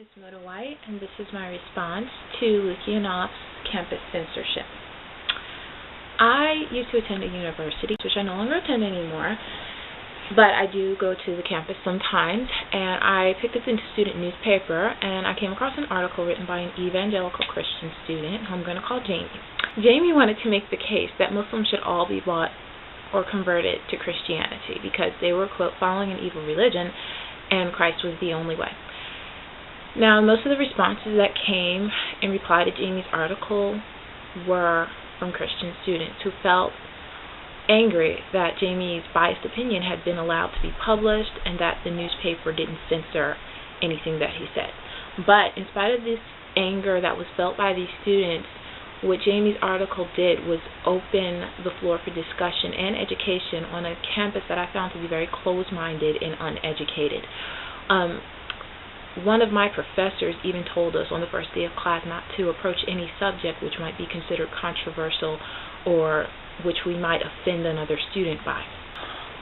is Moda White, and this is my response to Lukianoff's campus censorship. I used to attend a university, which I no longer attend anymore, but I do go to the campus sometimes, and I picked up the student newspaper, and I came across an article written by an evangelical Christian student, who I'm going to call Jamie. Jamie wanted to make the case that Muslims should all be bought or converted to Christianity because they were, quote, following an evil religion, and Christ was the only way. Now, most of the responses that came in reply to Jamie's article were from Christian students who felt angry that Jamie's biased opinion had been allowed to be published and that the newspaper didn't censor anything that he said. But in spite of this anger that was felt by these students, what Jamie's article did was open the floor for discussion and education on a campus that I found to be very closed-minded and uneducated. One of my professors even told us on the first day of class not to approach any subject which might be considered controversial or which we might offend another student by.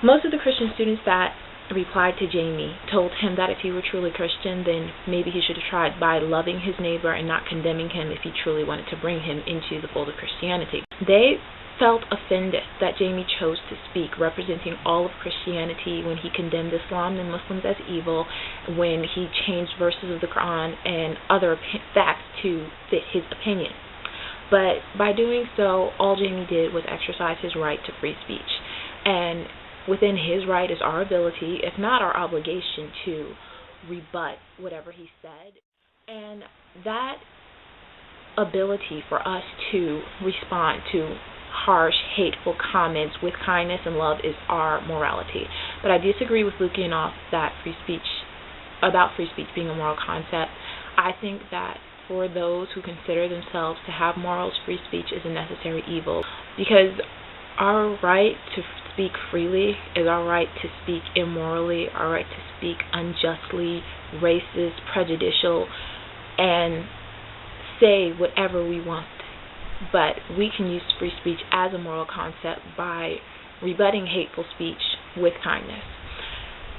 Most of the Christian students that replied to Jamie told him that if he were truly Christian, then maybe he should have tried by loving his neighbor and not condemning him if he truly wanted to bring him into the fold of Christianity. They felt offended that Jamie chose to speak representing all of Christianity when he condemned Islam and Muslims as evil, when he changed verses of the Quran and other facts to fit his opinion. But by doing so, all Jamie did was exercise his right to free speech. And within his right is our ability, if not our obligation, to rebut whatever he said. And that ability for us to respond to harsh, hateful comments with kindness and love is our morality. But I disagree with Lukianoff that free speech being a moral concept. I think that for those who consider themselves to have morals, free speech is a necessary evil, because our right to speak freely is our right to speak immorally, our right to speak unjustly, racist, prejudicial, and say whatever we want. But we can use free speech as a moral concept by rebutting hateful speech with kindness.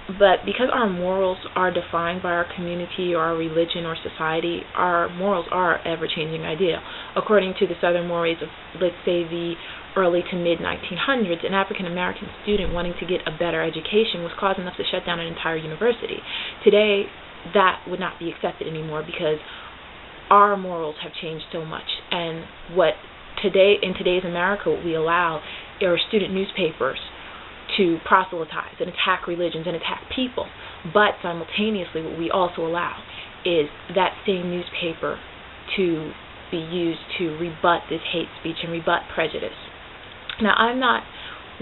But because our morals are defined by our community or our religion or society, our morals are an ever-changing idea. According to the Southern mores of, let's say, the early to mid-1900s, an African-American student wanting to get a better education was cause enough to shut down an entire university. Today, that would not be accepted anymore because our morals have changed so much, and in today's America, what we allow are student newspapers to proselytize and attack religions and attack people. But simultaneously, what we also allow is that same newspaper to be used to rebut this hate speech and rebut prejudice. Now, I'm not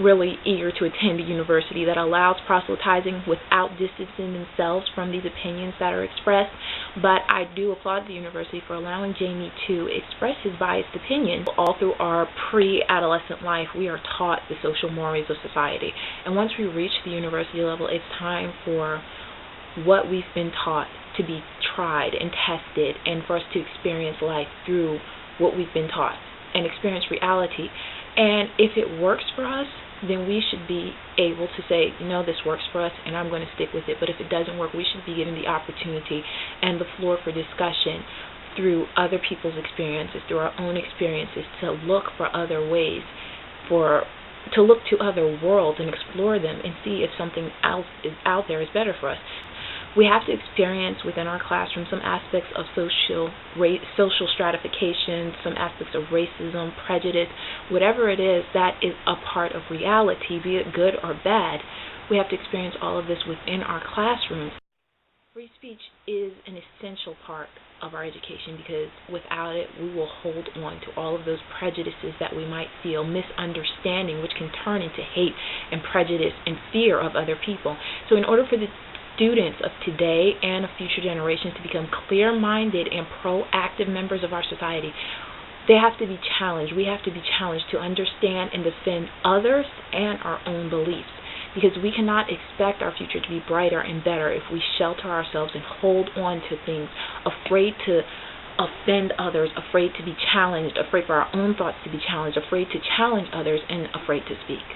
really eager to attend a university that allows proselytizing without distancing themselves from these opinions that are expressed, but I do applaud the university for allowing Jamie to express his biased opinion. All through our pre-adolescent life, we are taught the social mores of society, and once we reach the university level, it's time for what we've been taught to be tried and tested, and for us to experience life through what we've been taught and experience reality. And if it works for us, then we should be able to say, this works for us and I'm going to stick with it. But if it doesn't work, we should be given the opportunity and the floor for discussion through other people's experiences, through our own experiences, to look for other ways, to look to other worlds and explore them and see if something else is out there is better for us. We have to experience within our classroom some aspects of social stratification, some aspects of racism, prejudice, whatever it is that is a part of reality, be it good or bad. We have to experience all of this within our classrooms. Free speech is an essential part of our education because without it, we will hold on to all of those prejudices that we might feel, misunderstanding, which can turn into hate and prejudice and fear of other people. So in order for the students of today and of future generations to become clear-minded and proactive members of our society, they have to be challenged. We have to be challenged to understand and defend others and our own beliefs, because we cannot expect our future to be brighter and better if we shelter ourselves and hold on to things, afraid to offend others, afraid to be challenged, afraid for our own thoughts to be challenged, afraid to challenge others, and afraid to speak.